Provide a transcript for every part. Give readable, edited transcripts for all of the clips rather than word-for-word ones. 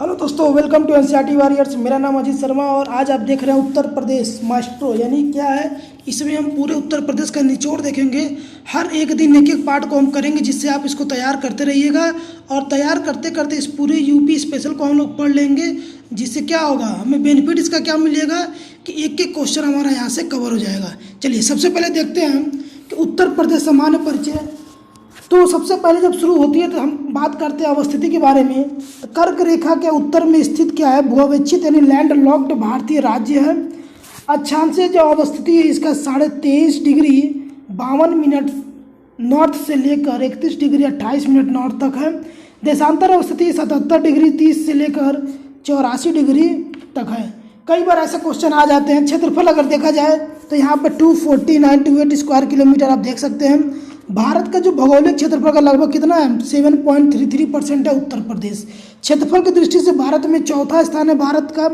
Hello दोस्तों, welcome to NCERT warriors. मेरा नाम अजीत शर्मा और आज आप देख रहे हैं उत्तर प्रदेश मास्ट्रो। यानी क्या है, इसमें हम पूरे उत्तर प्रदेश का निचोड़ देखेंगे। हर एक दिन एक एक पार्ट को हम करेंगे, जिससे आप इसको तैयार करते रहिएगा और तैयार करते करते इस पूरे यूपी स्पेशल को हम लोग पढ़ लेंगे। जिससे क्या होगा, हमें बेनिफिट इसका क्या मिलेगा कि एक एक क्वेश्चन हमारा यहाँ से कवर हो जाएगा। चलिए सबसे पहले देखते हैं कि उत्तर प्रदेश सामान्य परिचय। तो सबसे पहले जब शुरू होती है तो हम बात करते हैं अवस्थिति के बारे में। तो कर्क रेखा के उत्तर में स्थित क्या है, भूअवेक्षित यानी लैंड लॉक्ड भारतीय राज्य है। अक्षांश से जो अवस्थिति है इसका 23.5 डिग्री 52 मिनट नॉर्थ से लेकर 31 डिग्री 28 मिनट नॉर्थ तक है। देशांतर अवस्थिति 77 डिग्री 30 से लेकर 84 डिग्री तक है। कई बार ऐसे क्वेश्चन आ जाते हैं। क्षेत्रफल अगर देखा जाए तो यहाँ पर 249.28 स्क्वायर किलोमीटर आप देख सकते हैं। भारत का जो भौगोलिक क्षेत्रफल का लगभग कितना है, 7.33% है उत्तर प्रदेश। क्षेत्रफल की दृष्टि से भारत में चौथा स्थान है भारत का,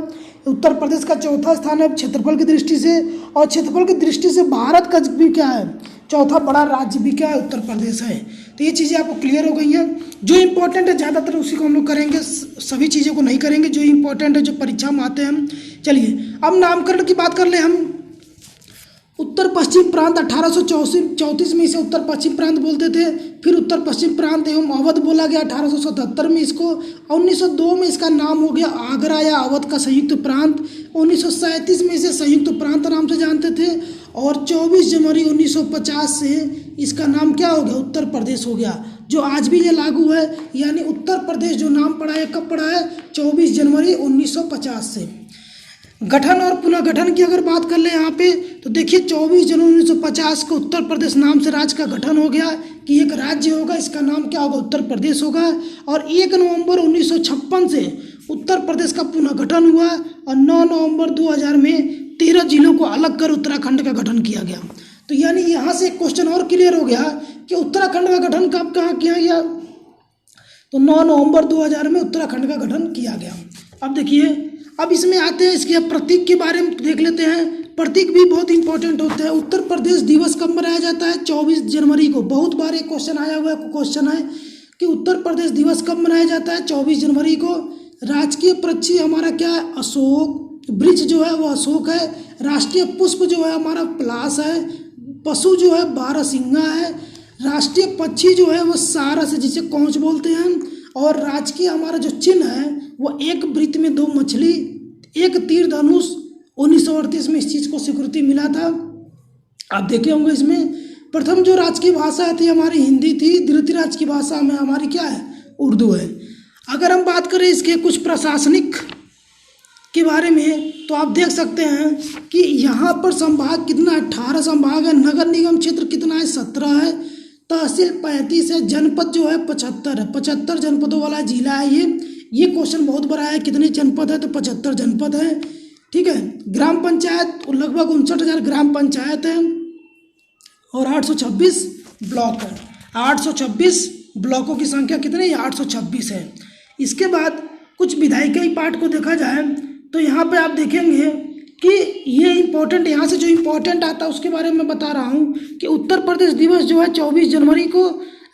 उत्तर प्रदेश का चौथा स्थान है क्षेत्रफल की दृष्टि से। और क्षेत्रफल की दृष्टि से भारत का भी क्या है, चौथा बड़ा राज्य भी क्या है, उत्तर प्रदेश है। तो ये चीज़ें आपको क्लियर हो गई हैं। जो इंपॉर्टेंट है ज़्यादातर उसी को हम लोग करेंगे, सभी चीज़ों को नहीं करेंगे। जो इंपॉर्टेंट है, जो परीक्षा में आते हैं हम। चलिए अब नामकरण की बात कर ले हम। उत्तर पश्चिम प्रांत 1834 में इसे उत्तर पश्चिम प्रांत बोलते थे। फिर उत्तर पश्चिम प्रांत एवं अवध बोला गया 1877 में इसको। 1902 में इसका नाम हो गया आगरा या अवध का संयुक्त प्रांत। 1937 में इसे संयुक्त प्रांत नाम से जानते थे। और 24 जनवरी 1950 से इसका नाम क्या हो गया, उत्तर प्रदेश हो गया, जो आज भी ये लागू है। यानी उत्तर प्रदेश जो नाम पड़ा है, कब पड़ा है, 24 जनवरी 1950 से। गठन और पुनर्गठन की अगर बात कर ले यहाँ पे, तो देखिए 24 जनवरी 1950 को उत्तर प्रदेश नाम से राज्य का गठन हो गया कि एक राज्य होगा, इसका नाम क्या होगा, उत्तर प्रदेश होगा। और 1 नवंबर 1956 से उत्तर प्रदेश का पुनर्गठन हुआ और 9 नवंबर 2000 में 13 जिलों को अलग कर उत्तराखंड का गठन किया गया। तो यानी यहाँ से एक क्वेश्चन और क्लियर हो गया कि उत्तराखंड का गठन कब कहाँ किया गया, तो 9 नवंबर 2000 में उत्तराखंड का गठन किया गया। अब देखिए, अब इसमें आते हैं, इसके प्रतीक के बारे में देख लेते हैं। प्रतीक भी बहुत इंपॉर्टेंट होते हैं। उत्तर प्रदेश दिवस कब मनाया जाता है, 24 जनवरी को। बहुत बार एक क्वेश्चन आया हुआ क्वेश्चन है कि उत्तर प्रदेश दिवस कब मनाया जाता है, 24 जनवरी को। राजकीय पक्षी हमारा क्या है, अशोक। वृक्ष जो है वो अशोक है। राष्ट्रीय पुष्प जो है हमारा पलाश है। पशु जो है बारहसिंगा है। राष्ट्रीय पक्षी जो है वो सारस है, जिसे कौंच बोलते हैं। और राजकीय हमारा जो चिन्ह है वो एक वृत्त में 2 मछली, एक तीर धनुष। 1938 में इस चीज़ को स्वीकृति मिला था। आप देखे होंगे इसमें प्रथम जो राजकीय भाषा थी हमारी हिंदी थी, द्वितीय राजकीय भाषा में हमारी क्या है, उर्दू है। अगर हम बात करें इसके कुछ प्रशासनिक के बारे में, तो आप देख सकते हैं कि यहाँ पर संभाग कितना, 18 संभाग है। नगर निगम क्षेत्र कितना है, 17 है। तहसील 35 है। जनपद जो है 75 है। 75 जनपदों वाला जिला है ये क्वेश्चन बहुत बड़ा है। कितने जनपद है, तो 75 जनपद है। ठीक है। ग्राम पंचायत लगभग 59,000 ग्राम पंचायत है और 826 ब्लॉक है। 826 ब्लॉकों की संख्या कितनी है, 826 है। इसके बाद कुछ विधायिका पार्ट को देखा जाए तो यहाँ पे आप देखेंगे कि ये इम्पोर्टेंट, यहाँ से जो इम्पोर्टेंट आता है उसके बारे में बता रहा हूँ कि उत्तर प्रदेश दिवस जो है 24 जनवरी को।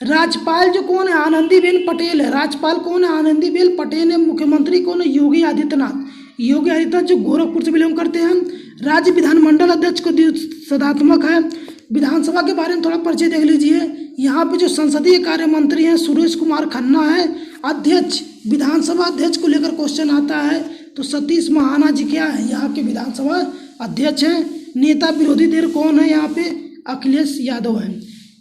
राज्यपाल जो कौन है, आनंदीबेन पटेल है। राज्यपाल कौन है, आनंदीबेन पटेल है। मुख्यमंत्री कौन है, योगी आदित्यनाथ। योगी आदित्यनाथ जो गोरखपुर से बिलोंग करते हैं। राज्य विधानमंडल अध्यक्ष को सदात्मक है। विधानसभा के बारे में थोड़ा परिचय देख लीजिए। यहाँ पे जो संसदीय कार्य मंत्री हैं सुरेश कुमार खन्ना है। अध्यक्ष, विधानसभा अध्यक्ष को लेकर क्वेश्चन आता है तो सतीश महाना जी क्या है, यहाँ के विधानसभा अध्यक्ष हैं। नेता विरोधी दल कौन है, यहाँ पे अखिलेश यादव है।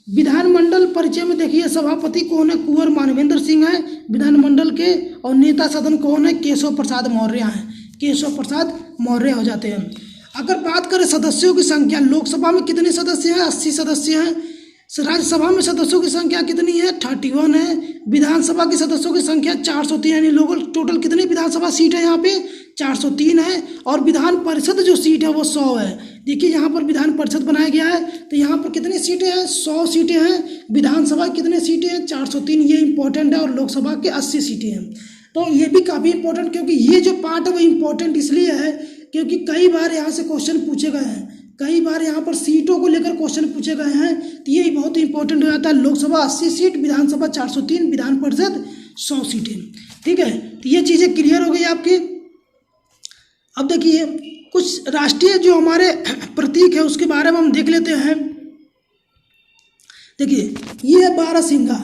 विधानमंडल परिचय में देखिए सभापति कौन है, कुंवर मानवेंद्र सिंह है विधानमंडल के। और नेता सदन कौन है, केशव प्रसाद मौर्य हैं। केशव प्रसाद मौर्य हो जाते हैं। अगर बात करें सदस्यों की संख्या, लोकसभा में कितने सदस्य हैं, 80 सदस्य हैं। राज्यसभा में सदस्यों की संख्या कितनी है, 31 है। विधानसभा के सदस्यों की संख्या 403, यानी लोगों टोटल कितनी विधानसभा सीट है, यहाँ पे 403 है। और विधान परिषद जो सीट है वो 100 है। देखिए यहाँ पर विधान परिषद बनाया गया है तो यहाँ पर कितनी सीटें हैं, 100 सीटें हैं। विधानसभा कितने सीटें हैं, 403, ये इंपॉर्टेंट है। और लोकसभा के 80 सीटें हैं। तो ये भी काफ़ी इंपॉर्टेंट, क्योंकि ये जो पार्ट है वो इम्पोर्टेंट इसलिए है क्योंकि कई बार यहाँ से क्वेश्चन पूछे गए हैं। कई बार यहाँ पर सीटों को लेकर क्वेश्चन पूछे गए हैं, तो ये बहुत इंपॉर्टेंट हो जाता है। लोकसभा 80 सीट, विधानसभा 403, विधान परिषद 100 सीटें। ठीक है। तो ये चीज़ें क्लियर हो गई आपकी। अब देखिए कुछ राष्ट्रीय जो हमारे प्रतीक है उसके बारे में हम देख लेते हैं। देखिए ये है बारहसिंगा,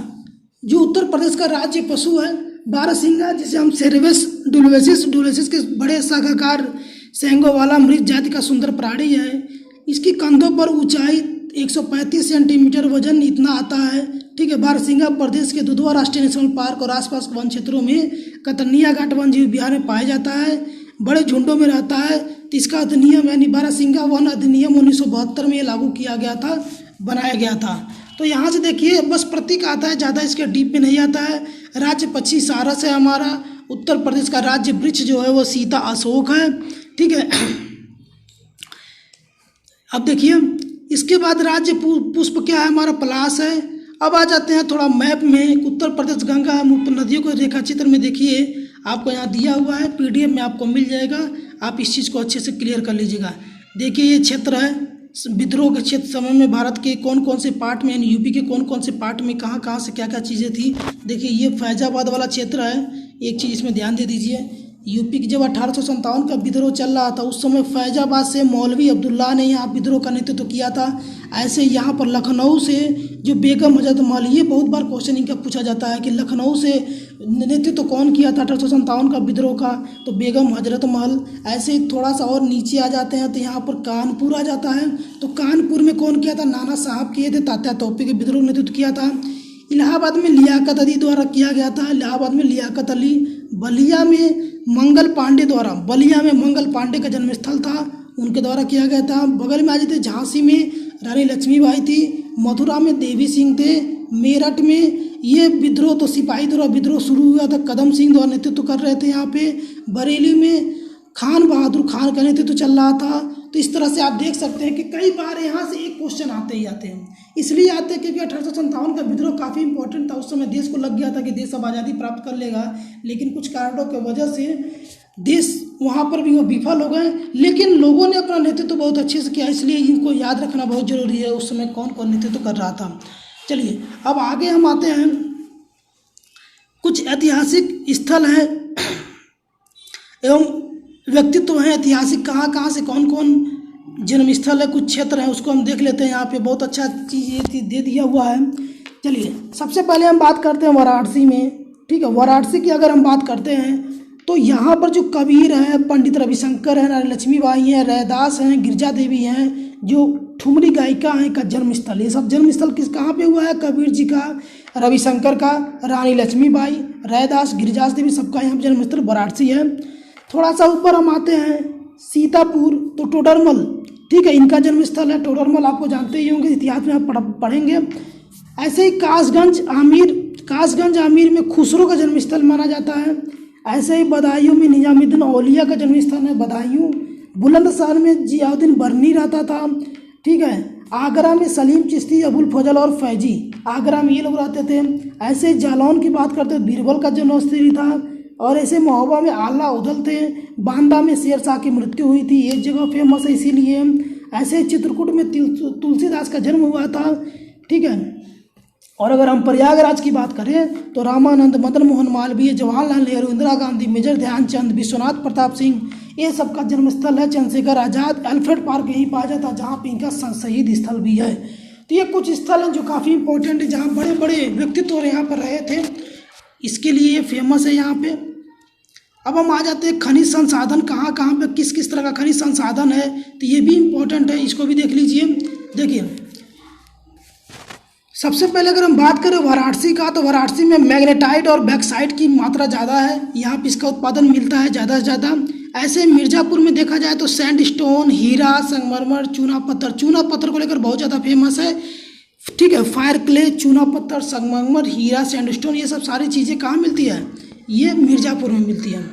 जो उत्तर प्रदेश का राज्य पशु है। बारहसिंगा जिसे हम सेरेबस डुलेसिस के बड़े शाखाकार सींगों वाला मृग जाति का सुंदर प्राणी है। इसकी कंधों पर ऊंचाई 135 सेंटीमीटर, वजन इतना आता है। ठीक है, बारहसिंगा प्रदेश के दुधवा राष्ट्रीय नेशनल पार्क और आसपास के वन क्षेत्रों में कतरनिया घाट वन जीव विहार में पाया जाता है। बड़े झुंडों में रहता है। तो इसका अधिनियम यानी बारहसिंगा वन अधिनियम 1972 में लागू किया गया था, बनाया गया था। तो यहाँ से देखिए बस प्रतीक आता है, ज़्यादा इसके डीप में नहीं आता है। राज्य पक्षी सारस है हमारा। उत्तर प्रदेश का राज्य वृक्ष जो है वो सीता अशोक है। ठीक है, अब देखिए इसके बाद राज्य पुष्प क्या है हमारा, पलाश है। अब आ जाते हैं थोड़ा मैप में। उत्तर प्रदेश गंगा नदियों को रेखा चित्र में देखिए, आपको यहाँ दिया हुआ है, पीडीएफ में आपको मिल जाएगा। आप इस चीज़ को अच्छे से क्लियर कर लीजिएगा। देखिए ये क्षेत्र है विद्रोह के क्षेत्र समय में भारत के कौन कौन से पार्ट में, यानी यूपी के कौन कौन से पार्ट में कहाँ कहाँ से क्या क्या चीज़ें थी। देखिए ये फैजाबाद वाला क्षेत्र है। एक चीज़ इसमें ध्यान दे दीजिए, यूपी की जब 1857 का विद्रोह चल रहा था उस समय फैजाबाद से मौलवी अब्दुल्ला ने यहाँ विद्रोह का नेतृत्व किया था। ऐसे यहाँ पर लखनऊ से जो बेगम हजरत महल, ये बहुत बार क्वेश्चन इनका पूछा जाता है कि लखनऊ से नेतृत्व कौन किया था 1857 का विद्रोह का, तो बेगम हजरत महल। ऐसे ही थोड़ा सा और नीचे आ जाते हैं तो यहाँ पर कानपुर आ जाता है। तो कानपुर में कौन किया था, नाना साहब किए थे, तात्या तोपे के विद्रोह नेतृत्व किया था। इलाहाबाद में लियाकत अली द्वारा किया गया था, इलाहाबाद में लियाकत अली। बलिया में मंगल पांडे द्वारा, बलिया में मंगल पांडे का जन्मस्थल था, उनके द्वारा किया गया था। बगल में आ जाते झांसी में रानी लक्ष्मीबाई थी, मथुरा में देवी सिंह थे, मेरठ में ये विद्रोह तो सिपाही द्वारा विद्रोह शुरू हुआ था, कदम सिंह द्वारा नेतृत्व कर रहे थे यहाँ पे। बरेली में खान बहादुर खान का नेतृत्व चल रहा था। तो इस तरह से आप देख सकते हैं कि कई बार यहाँ से एक क्वेश्चन आते ही आते हैं। इसलिए आते हैं क्योंकि 1857 का विद्रोह काफ़ी इंपॉर्टेंट था। उस समय देश को लग गया था कि देश अब आज़ादी प्राप्त कर लेगा, लेकिन कुछ कारणों की वजह से देश वहाँ पर भी वो विफल हो गए। लेकिन लोगों ने अपना नेतृत्व बहुत अच्छे से किया, इसलिए इनको याद रखना बहुत जरूरी है उस समय कौन कौन नेतृत्व कर रहा था। चलिए अब आगे हम आते हैं, कुछ ऐतिहासिक स्थल हैं एवं व्यक्तित्व हैं ऐतिहासिक, कहाँ कहाँ से कौन कौन जन्म स्थल है, कुछ क्षेत्र है, उसको हम देख लेते हैं। यहाँ पे बहुत अच्छा चीज़ ये दे दिया हुआ है। चलिए सबसे पहले हम बात करते हैं वाराणसी में। ठीक है, वाराणसी की अगर हम बात करते हैं तो यहाँ पर जो कबीर हैं, पंडित रविशंकर हैं, रानी लक्ष्मीबाई हैं, रैदास हैं, गिरजा देवी हैं, जो ठुमरी गायिका हैं का जन्मस्थल। ये सब जन्मस्थल किस कहाँ पे हुआ है, कबीर जी का, रविशंकर का, रानी लक्ष्मीबाई, रैदास, गिरिजा देवी, सबका यहाँ जन्मस्थल वाराणसी है। थोड़ा सा ऊपर हम आते हैं सीतापुर, तो टोडरमल, ठीक है, इनका जन्मस्थल है। टोडरमल आपको जानते ही होंगे, इतिहास में आप पढ़ेंगे। ऐसे ही कासगंज आमिर में खुसरो का जन्मस्थल माना जाता है। ऐसे ही बदायूं में निजामुद्दीन औलिया का जन्मस्थान है, बदायूं। बुलंदशहर में जियाउद्दीन बरनी रहता था। ठीक है, आगरा में सलीम चिश्ती, अबुल फजल और फैजी, आगरा में ये लोग रहते थे। ऐसे जालौन की बात करते हैं, बीरबल का जन्मस्थली था। और ऐसे महोबा में आला उदल थे। बांदा में शेरशाह की मृत्यु हुई थी, ये जगह फेमस है इसीलिए। ऐसे चित्रकूट में तुलसीदास का जन्म हुआ था। ठीक है, और अगर हम प्रयागराज की बात करें तो रामानंद, मदन मोहन मालवीय, जवाहरलाल नेहरू, इंदिरा गांधी, मेजर ध्यानचंद, विश्वनाथ प्रताप सिंह, ये सबका जन्मस्थल है। चंद्रशेखर आजाद, अल्फ्रेड पार्क यहीं पाया जाता है जहाँ पे इनका शहीद स्थल भी है। तो ये कुछ स्थल हैं जो काफ़ी इंपॉर्टेंट है, जहाँ बड़े बड़े व्यक्तित्व यहाँ पर रहे थे, इसके लिए ये फेमस है यहाँ पे। अब हम आ जाते हैं खनिज संसाधन, कहाँ कहाँ पे किस किस तरह का खनिज संसाधन है, तो ये भी इम्पोर्टेंट है, इसको भी देख लीजिए। देखिए सबसे पहले अगर हम बात करें वाराणसी का, तो वाराणसी में मैग्नेटाइट और बैक्साइट की मात्रा ज़्यादा है, यहाँ पे इसका उत्पादन मिलता है ज़्यादा से ज़्यादा। ऐसे मिर्ज़ापुर में देखा जाए तो सैंडस्टोन, हीरा, संगमरमर, चूना पत्थर को लेकर बहुत ज़्यादा फेमस है। ठीक है, फायर क्ले, चूना पत्थर, संगमरमर, हीरा, सैंडस्टोन, ये सब सारी चीज़ें कहाँ मिलती है, ये मिर्ज़ापुर में मिलती है।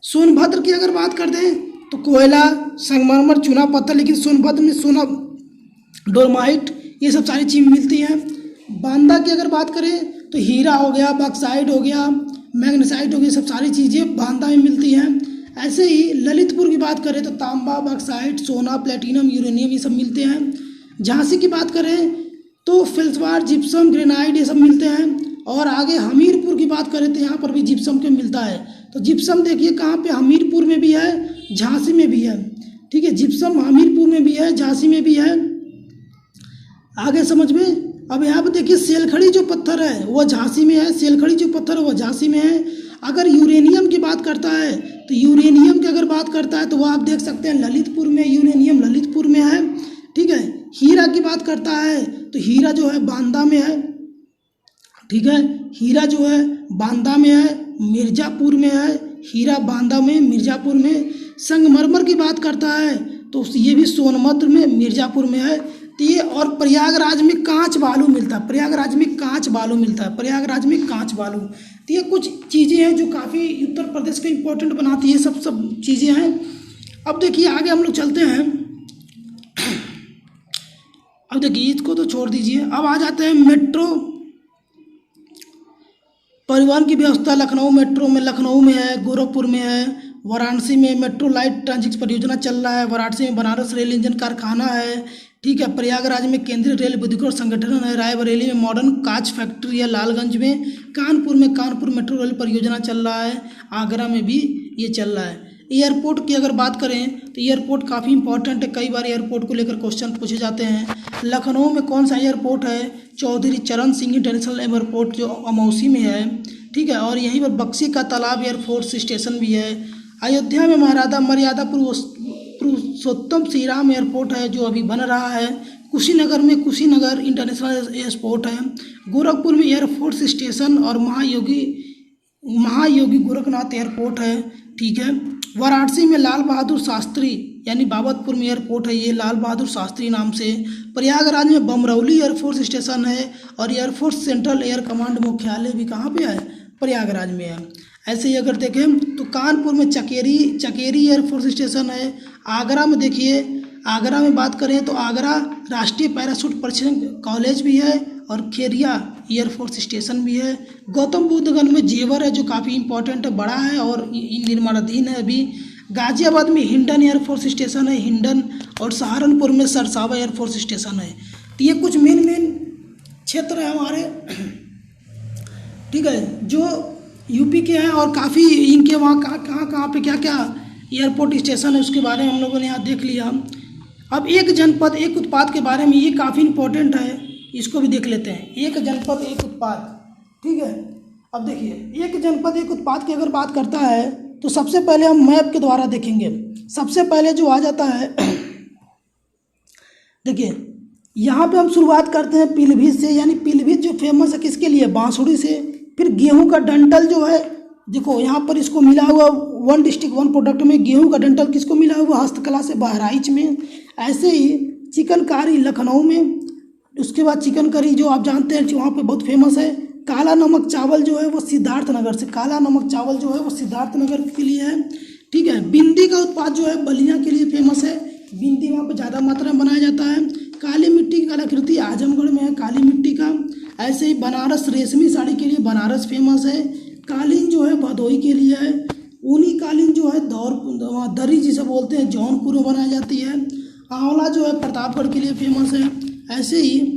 सोनभद्र की अगर बात करते हैं तो कोयला, संगमरमर, चूना पत्थर, लेकिन सोनभद्र में सोना, डोलमाइट, ये सब सारी चीज़ मिलती हैं। बांदा की अगर बात करें तो हीरा हो गया, बॉक्साइट हो गया, मैग्नेसाइट हो गया, सब सारी चीज़ें बांदा में मिलती हैं। ऐसे ही ललितपुर की बात करें तो तांबा, बॉक्साइट, सोना, प्लेटिनम, यूरेनियम, ये सब मिलते हैं। झांसी की बात करें तो फेल्सवार, जिप्सम, ग्रेनाइट, ये सब मिलते हैं। और आगे हमीरपुर की बात करें तो यहाँ पर भी जिप्सम के मिलता है। तो जिप्सम देखिए कहाँ पे, हमीरपुर में भी है, झांसी में भी है। ठीक है, जिप्सम हमीरपुर में भी है, झांसी में भी है। आगे समझ में। अब यहाँ पे देखिए सेलखड़ी जो पत्थर है वह झांसी में है, सेलखड़ी जो पत्थर है वह झांसी में है। अगर यूरेनियम की बात करता है तो यूरेनियम की अगर बात करता है तो वह आप देख सकते हैं ललितपुर में, यूरेनियम ललितपुर में है। ठीक है, हीरा की बात करता है तो हीरा जो है बांदा में है। ठीक है, हीरा जो है बांदा में है, मिर्ज़ापुर में है, हीरा बांदा में, मिर्ज़ापुर में। संगमरमर की बात करता है तो ये भी सोनभद्र में, मिर्ज़ापुर में है। तो ये, और प्रयागराज में कांच बालू मिलता है, प्रयागराज में कांच बालू मिलता है, प्रयागराज में कांच बालू। तो ये कुछ चीज़ें हैं जो काफ़ी उत्तर प्रदेश को इम्पोर्टेंट बनाती है, सब चीज़ें हैं। अब देखिए आगे हम लोग चलते हैं। अब देखिए इसको तो छोड़ दीजिए, अब आ जाते हैं मेट्रो परिवहन की व्यवस्था। लखनऊ मेट्रो में, लखनऊ में है, गोरखपुर में है, वाराणसी में मेट्रो लाइट ट्रांजिट परियोजना चल रहा है, वाराणसी में बनारस रेल इंजन कारखाना है। ठीक है, प्रयागराज में केंद्रीय रेल विद्युतीकरण संगठन है, रायबरेली में मॉडर्न कांच फैक्ट्री है, लालगंज में कानपुर मेट्रो रेल परियोजना चल रहा है, आगरा में भी ये चल रहा है। एयरपोर्ट की अगर बात करें तो एयरपोर्ट काफ़ी इंपॉर्टेंट है, कई बार एयरपोर्ट को लेकर क्वेश्चन पूछे जाते हैं। लखनऊ में कौन सा एयरपोर्ट है? चौधरी चरण सिंह इंटरनेशनल एयरपोर्ट जो अमौसी में है। ठीक है, और यहीं पर बक्सी का तालाब एयरफोर्स स्टेशन भी है। अयोध्या में महाराजा मर्यादा पुरुषोत्तम श्री राम एयरपोर्ट है जो अभी बन रहा है। कुशीनगर में कुशीनगर इंटरनेशनल एयरपोर्ट है। गोरखपुर में एयरफोर्स स्टेशन और महायोगी गोरखनाथ एयरपोर्ट है। ठीक है, वाराणसी में लाल बहादुर शास्त्री यानी बाबतपुर में एयरपोर्ट है, ये लाल बहादुर शास्त्री नाम से। प्रयागराज में बमरौली एयरफोर्स स्टेशन है और एयरफोर्स सेंट्रल एयर कमांड मुख्यालय भी कहाँ पे है? प्रयागराज में है। ऐसे ही अगर देखें तो कानपुर में चकेरी एयरफोर्स स्टेशन है। आगरा में देखिए, आगरा में बात करें तो आगरा राष्ट्रीय पैराशूट प्रशिक्षण कॉलेज भी है और खेरिया एयरफोर्स स्टेशन भी है। गौतम बुद्धगंज में जेवर है जो काफ़ी इंपॉर्टेंट है, बड़ा है और निर्माणाधीन है अभी। गाजियाबाद में हिंडन एयरफोर्स स्टेशन है, हिंडन, और सहारनपुर में सरसावा एयरफोर्स स्टेशन है। तो ये कुछ मेन क्षेत्र है हमारे, ठीक है, जो यूपी के हैं और काफ़ी इनके वहाँ कहाँ पे क्या क्या एयरपोर्ट स्टेशन है उसके बारे में हम लोगों ने यहाँ देख लिया। अब एक जनपद एक उत्पाद के बारे में, ये काफ़ी इंपॉर्टेंट है, इसको भी देख लेते हैं। एक जनपद एक उत्पाद, ठीक है। अब देखिए एक जनपद एक उत्पाद की अगर बात करता है तो सबसे पहले हम मैप के द्वारा देखेंगे। सबसे पहले जो आ जाता है देखिए यहाँ पे हम शुरुआत करते हैं पीलीभीत से, यानी पीलीभीत जो फेमस है किसके लिए? बांसुरी से। फिर गेहूं का डंठल जो है, देखो यहाँ पर इसको मिला हुआ वन डिस्ट्रिक्ट वन प्रोडक्ट में गेहूं का डंठल किसको मिला हुआ? हस्तकला से बहराइच में। ऐसे ही चिकनकारी लखनऊ में। उसके बाद चिकन करी जो आप जानते हैं वहाँ पे बहुत फेमस है। काला नमक चावल जो है वो सिद्धार्थनगर से, काला नमक चावल जो है वो सिद्धार्थनगर के लिए है, ठीक है। बिंदी का उत्पाद जो है बलिया के लिए फेमस है, बिंदी वहाँ पे ज़्यादा मात्रा में बनाया जाता है। काली मिट्टी की कलाकृति आजमगढ़ में है, काली मिट्टी का। ऐसे ही बनारस रेशमी साड़ी के लिए बनारस फेमस है। कालीन जो है भदोही के लिए है। ऊनी कालीन जो है दरी जिसे बोलते हैं जौनपुर में बनाई जाती है। आंवला जो है प्रतापगढ़ के लिए फेमस है। ऐसे ही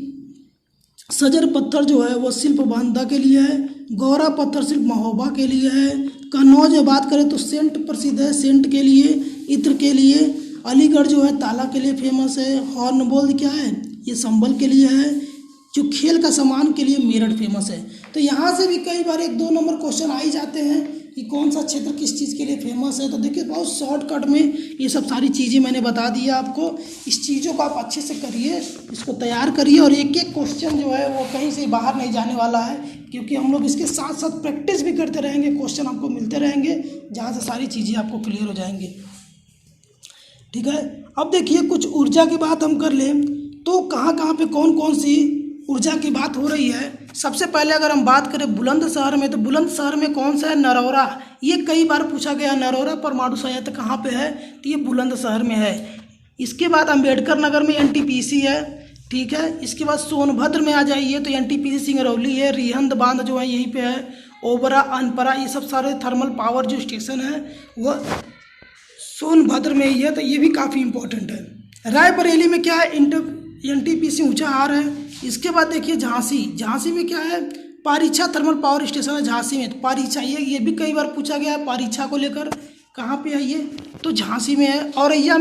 सजर पत्थर जो है वो शिल्प बांदा के लिए है। गौरा पत्थर शिल्प महोबा के लिए है। कन्नौज में बात करें तो सेंट प्रसिद्ध है, सेंट के लिए, इत्र के लिए। अलीगढ़ जो है ताला के लिए फेमस है। हॉर्नबोल क्या है? ये संभल के लिए है। जो खेल का सामान के लिए मेरठ फेमस है। तो यहाँ से भी कई बार 1-2 नंबर क्वेश्चन आ ही जाते हैं कि कौन सा क्षेत्र किस चीज़ के लिए फेमस है। तो देखिए बहुत शॉर्टकट में ये सब सारी चीज़ें मैंने बता दी है आपको। इस चीज़ों को आप अच्छे से करिए, इसको तैयार करिए, और एक एक क्वेश्चन जो है वो कहीं से बाहर नहीं जाने वाला है, क्योंकि हम लोग इसके साथ साथ प्रैक्टिस भी करते रहेंगे। क्वेश्चन आपको मिलते रहेंगे जहाँ से सारी चीज़ें आपको क्लियर हो जाएंगी, ठीक है। अब देखिए कुछ ऊर्जा की बात हम कर लें तो कहाँ कहाँ पे कौन कौन सी ऊर्जा की बात हो रही है। सबसे पहले अगर हम बात करें बुलंदशहर में, तो बुलंदशहर में कौन सा है? नरौरा। ये कई बार पूछा गया, नरौरा परमाणु संयंत्र कहाँ पे है? तो ये बुलंदशहर में है। इसके बाद अम्बेडकर नगर में एनटीपीसी है, ठीक है। इसके बाद सोनभद्र में आ जाइए तो एनटीपीसी सिंगरौली है। रिहंद बांध जो है यहीं पे है। ओबरा, अनपरा, ये सब सारे थर्मल पावर जो स्टेशन है वह सोनभद्र में ही है, तो ये भी काफ़ी इंपॉर्टेंट है। रायबरेली में क्या है? एनटीपीसी ऊंचा हार है। इसके बाद देखिए झांसी, झांसी में क्या है? पारीछा थर्मल पावर स्टेशन है झांसी में। तो पारीछा ये भी कई बार पूछा गया है, पारीछा को लेकर कहाँ पे है ये, तो झांसी में है। औरैया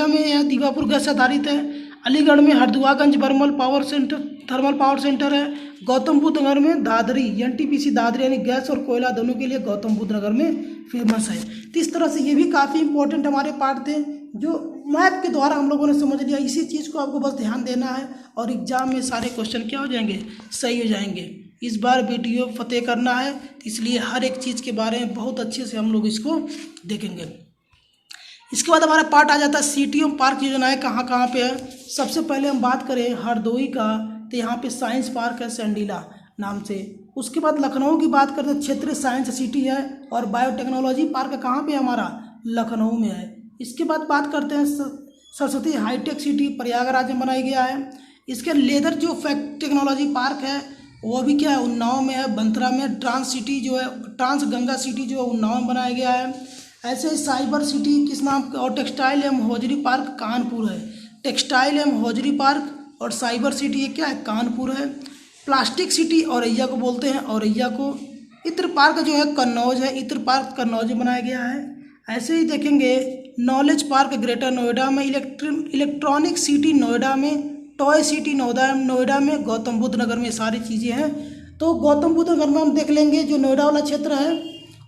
में है, दीवापुर गैस आधारित है। अलीगढ़ में Harduaganj Barmal power centre thermal power centre है। गौतम बुद्ध नगर में दादरी एनटीपीसी दादरी यानी गैस और कोयला दोनों के लिए गौतम बुद्ध नगर में फेमस है। तो इस तरह से ये भी काफ़ी इंपॉर्टेंट हमारे पार्ट थे जो मैप के द्वारा हम लोगों ने समझ लिया। इसी चीज़ को आपको बस ध्यान देना है और एग्जाम में सारे क्वेश्चन क्या हो जाएंगे, सही हो जाएंगे। इस बार वीडियो फतेह करना है, इसलिए हर एक चीज़ के बारे में बहुत अच्छे से हम लोग इसको देखेंगे। इसके बाद हमारा पार्ट आ जाता है सीटीएम पार्क योजनाएं कहाँ कहाँ पे है। सबसे पहले हम बात करें हरदोई का, तो यहाँ पे साइंस पार्क है सैंडीला नाम से। उसके बाद लखनऊ की बात करते हैं, क्षेत्रीय साइंस सिटी है और बायोटेक्नोलॉजी पार्क कहाँ पे हमारा, लखनऊ में है। इसके बाद बात करते हैं सरस्वती हाईटेक सिटी प्रयागराज में बनाया गया है। इसके लेदर जो फैक्ट टेक्नोलॉजी पार्क है वो भी क्या है, उन्नाव में है, बंतरा में। ट्रांस सिटी जो है, ट्रांस गंगा सिटी जो है उन्नाव में बनाया गया है। ऐसे ही साइबर सिटी किस नाम का, और टेक्सटाइल एवं हौजरी पार्क कानपुर है। टेक्सटाइल एवं हौजरी पार्क और साइबर सिटी ये क्या है, कानपुर है। प्लास्टिक सिटी औरैया को बोलते हैं, औरैया को। इत्र पार्क जो है कन्नौज है, इत्र पार्क कन्नौज में बनाया गया है। ऐसे ही देखेंगे नॉलेज पार्क ग्रेटर नोएडा में। इलेक्ट्रॉनिक सिटी नोएडा में। टॉय सिटी नोएडा में, गौतम बुद्ध नगर में, सारी चीज़ें हैं। तो गौतम बुद्ध नगर में हम देख लेंगे जो नोएडा वाला क्षेत्र है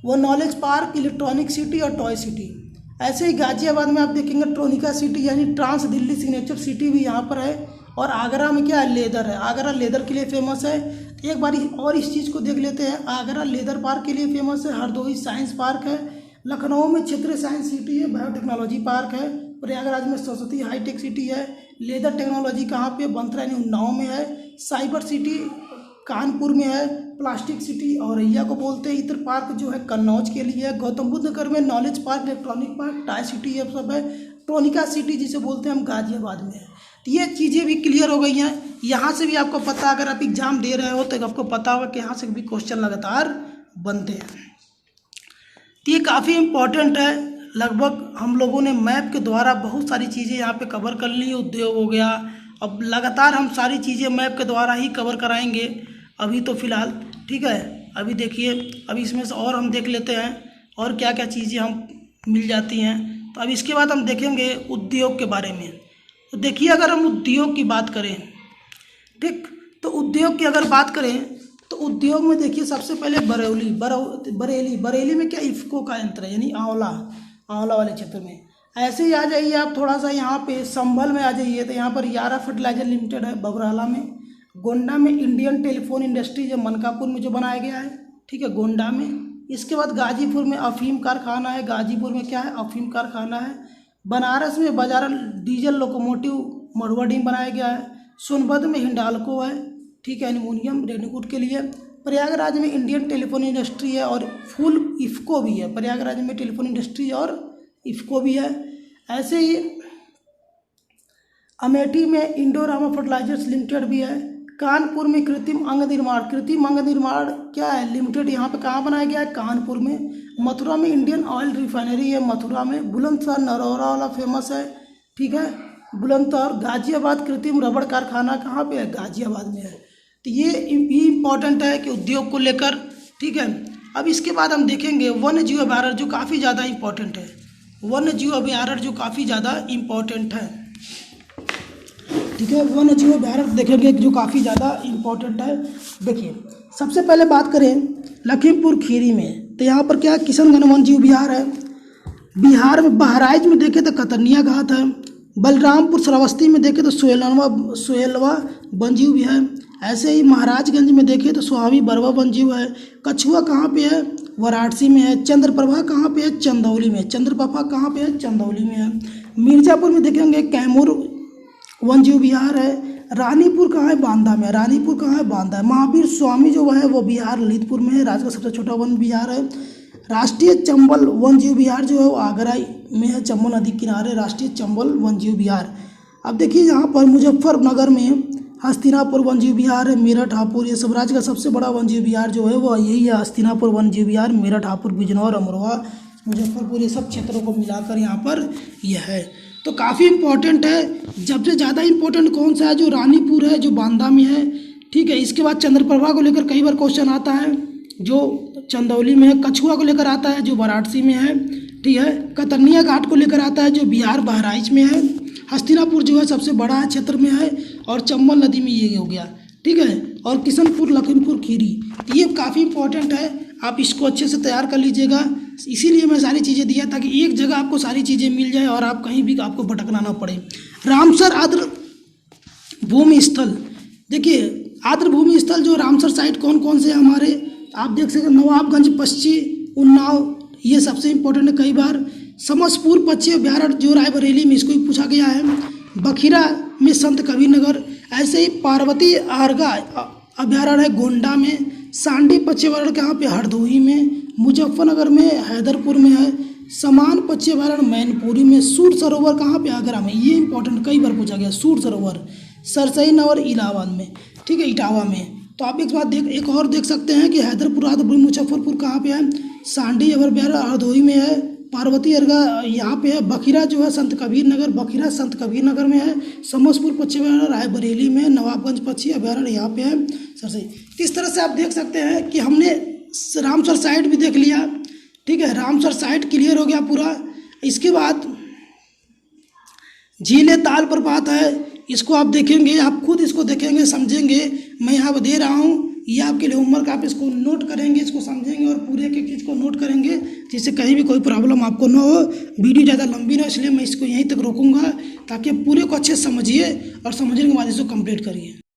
वो नॉलेज पार्क, इलेक्ट्रॉनिक सिटी और टॉय सिटी। ऐसे ही गाजियाबाद में आप देखेंगे ट्रोनिका सिटी यानी ट्रांस दिल्ली सिग्नेचर सिटी भी यहाँ पर है। और आगरा में क्या है, लेदर है। आगरा लेदर के लिए फेमस है। एक बार और इस चीज़ को देख लेते हैं, आगरा लेदर पार्क के लिए फेमस है। हरदोई साइंस पार्क है। लखनऊ में क्षेत्रीय साइंस सिटी है, बायोटेक्नोलॉजी पार्क है। प्रयागराज में सरस्वती हाईटेक सिटी है। लेदर टेक्नोलॉजी कहाँ पे, बंतरा यानी उन्नाव में है। साइबर सिटी कानपुर में है। प्लास्टिक सिटी औरैया को बोलते हैं। इत्र पार्क जो है कन्नौज के लिए है। गौतम बुद्ध नगर में knowledge park, electronic park, tie city ये सब है। ट्रोनिका सिटी जिसे बोलते हैं हम गाजियाबाद में है। तो ये चीज़ें भी क्लियर हो गई हैं। यहाँ से भी आपको पता, अगर आप एग्जाम दे रहे हो तो आपको पता होगा कि यहाँ से भी क्वेश्चन लगातार बनते हैं। तो ये काफ़ी इम्पोर्टेंट है। लगभग हम लोगों ने मैप के द्वारा बहुत सारी चीज़ें यहाँ पे कवर कर ली। उद्योग हो गया, अब लगातार हम सारी चीज़ें मैप के द्वारा ही कवर कराएंगे अभी तो फ़िलहाल, ठीक है। अभी देखिए, अभी इसमें से और हम देख लेते हैं और क्या क्या चीज़ें हम मिल जाती हैं। तो अब इसके बाद हम देखेंगे उद्योग के बारे में। तो देखिए, अगर हम उद्योग की बात करें, ठीक, तो उद्योग की अगर बात करें तो उद्योग में देखिए सबसे पहले बरेली में क्या, इफ्को का यंत्र है यानी आंवला वाले क्षेत्र में। ऐसे ही आ जाइए आप थोड़ा सा यहाँ पे संभल में आ जाइए, तो यहाँ पर यारा फर्टिलाइजर लिमिटेड है बबराला में। गोंडा में इंडियन टेलीफोन इंडस्ट्री जो मनकापुर में जो बनाया गया है, ठीक है, गोंडा में। इसके बाद गाजीपुर में अफीम कारखाना है। गाजीपुर में क्या है, अफीम कारखाना है। बनारस में बाजार डीजल लोकोमोटिव मड़ुआ डीम बनाया गया है। सोनभद्र में हिंडाल्को है, ठीक है, एल्युमिनियम रेणुकूट के लिए। प्रयागराज में इंडियन टेलीफोन इंडस्ट्री है और फुल इफ्को भी है। प्रयागराज में टेलीफोन इंडस्ट्री और इफ्को भी है। ऐसे ही अमेठी में इंडोरामा फर्टिलाइजर्स लिमिटेड भी है। कानपुर में कृत्रिम अंग निर्माण क्या है, लिमिटेड, यहाँ पे कहाँ बनाया गया है, कानपुर में। मथुरा में इंडियन ऑयल रिफाइनरी है, मथुरा में। बुलंदशहर नरौरा वाला फेमस है, ठीक है, बुलंदशहर। गाजियाबाद कृत्रिम रबड़ कारखाना कहाँ पे है, गाजियाबाद में है। तो ये इम्पॉर्टेंट है कि उद्योग को लेकर, ठीक है। अब इसके बाद हम देखेंगे वन्य जीव अभयारण्य जो काफ़ी ज़्यादा इम्पॉर्टेंट है। वन्य जीव अभयारण्य जो काफ़ी ज़्यादा इम्पॉर्टेंट है, ठीक है, वन्य जीव अभयारण्य देखेंगे जो काफ़ी ज़्यादा इम्पोर्टेंट है। देखिए, सबसे पहले बात करें लखीमपुर खीरी में, तो यहाँ पर क्या किशनगंज वन जीव विहार है। बिहार में बहराइच में देखें तो कतरनिया घाट है। बलरामपुर श्रावस्ती में देखें तो सोहेलवा वन जीव भी है। ऐसे ही महाराजगंज में देखें तो स्वामी बरवा वन जीव है। कछुआ कहाँ पे है, वाराणसी में है। चंद्रप्रभा कहाँ पे है, चंदौली में। चंद्रप्रभा कहाँ पे है, चंदौली में है। मिर्जापुर में देखेंगे कैमूर वन जीव विहार है। रानीपुर कहाँ है, बांदा में। रानीपुर कहाँ है, बांदा है। महावीर स्वामी जो है वो बिहार ललितपुर में है। राज्य का सबसे छोटा वन विहार है। राष्ट्रीय चंबल वन जीव विहार जो है वो आगरा में है, चंबल नदी किनारे राष्ट्रीय चंबल वन जीव विहार। अब देखिए यहाँ पर मुजफ्फरनगर में हस्तिनापुर वन जीव विहार है। मेरठ, हापुड़, ये सब राज्य का सबसे बड़ा वन जीव विहार जो है वो यही है, हस्तिनापुर वन जीव विहार। मेरठ, हापुड़, बिजनौर, अमरोहा, मुजफ्फरपुर, ये सब क्षेत्रों को मिलाकर यहाँ पर यह है। तो काफ़ी इम्पोर्टेंट है। सबसे ज़्यादा इम्पोर्टेंट कौन सा है, जो रानीपुर है जो बांदा में है, ठीक है। इसके बाद चंद्रप्रभा को लेकर कई बार क्वेश्चन आता है, जो चंदौली में है। कछुआ को लेकर आता है, जो वाराणसी में है, ठीक है। कतरनिया घाट को लेकर आता है, जो बिहार बहराइच में है। हस्तिनापुर जो है सबसे बड़ा है, क्षेत्र में है, और चंबल नदी में ये हो गया, ठीक है। और किशनपुर, लखीमपुर खीरी, ये काफ़ी इंपॉर्टेंट है, आप इसको अच्छे से तैयार कर लीजिएगा। इसीलिए मैं सारी चीज़ें दिया ताकि एक जगह आपको सारी चीज़ें मिल जाए और आप कहीं भी आपको भटकना ना पड़े। रामसर आर्द्र भूमि स्थल, देखिए आर्द्र भूमि स्थल जो रामसर साइट कौन कौन से हमारे, आप देख सकते हैं नवाबगंज पश्चिम, उन्नाव, ये सबसे इम्पोर्टेंट है। कई बार समसपुर पश्चिम अभ्यारण्य जो रायबरेली में, इसको भी पूछा गया है। बखीरा में संत कबीर नगर, ऐसे ही पार्वती आर्गा अभ्यारण्य है गोंडा में। सांडी पश्चिम अभ्यारण्य कहाँ पे, हरदोई में। मुजफ्फरनगर में, हैदरपुर में है। समान पश्चिम अभ्यारण्य मैनपुरी में। सूर सरोवर कहाँ पे, आगरा में, ये इंपॉर्टेंट कई बार पूछा गया। सूर सरोवर सरसई नगर इलाहाबाद में, ठीक है, इटावा में। तो आप एक बात एक और देख सकते हैं कि हैदरपुर, आदपुर, मुजफ्फरपुर कहाँ पे है, सांडी अभ्यारण्य हरदोई में है। पार्वती अर्गा यहाँ पे है। बखीरा जो है संत कबीर नगर, बखीरा संत कबीर नगर में है। समसपुर पश्चिम अभ्यारण्य रायबरेली में। नवाबगंज पश्चिम अभ्यारण्य यहाँ पे है सरसई। इस तरह से आप देख सकते हैं कि हमने रामसर साइट भी देख लिया, ठीक है। रामसर साइट क्लियर हो गया पूरा। इसके बाद झीले ताल प्रपात है, इसको आप देखेंगे, आप खुद इसको देखेंगे, समझेंगे। मैं यहाँ पर दे रहा हूँ, ये आपके लिए होमवर्क, आप इसको नोट करेंगे, इसको समझेंगे और पूरे एक एक चीज़ को नोट करेंगे, जिससे कहीं भी कोई प्रॉब्लम आपको ना हो। वीडियो ज़्यादा लंबी ना, इसलिए मैं इसको यहीं तक रोकूंगा ताकि पूरे को अच्छे से समझिए और समझने के बाद इसको कंप्लीट करिए।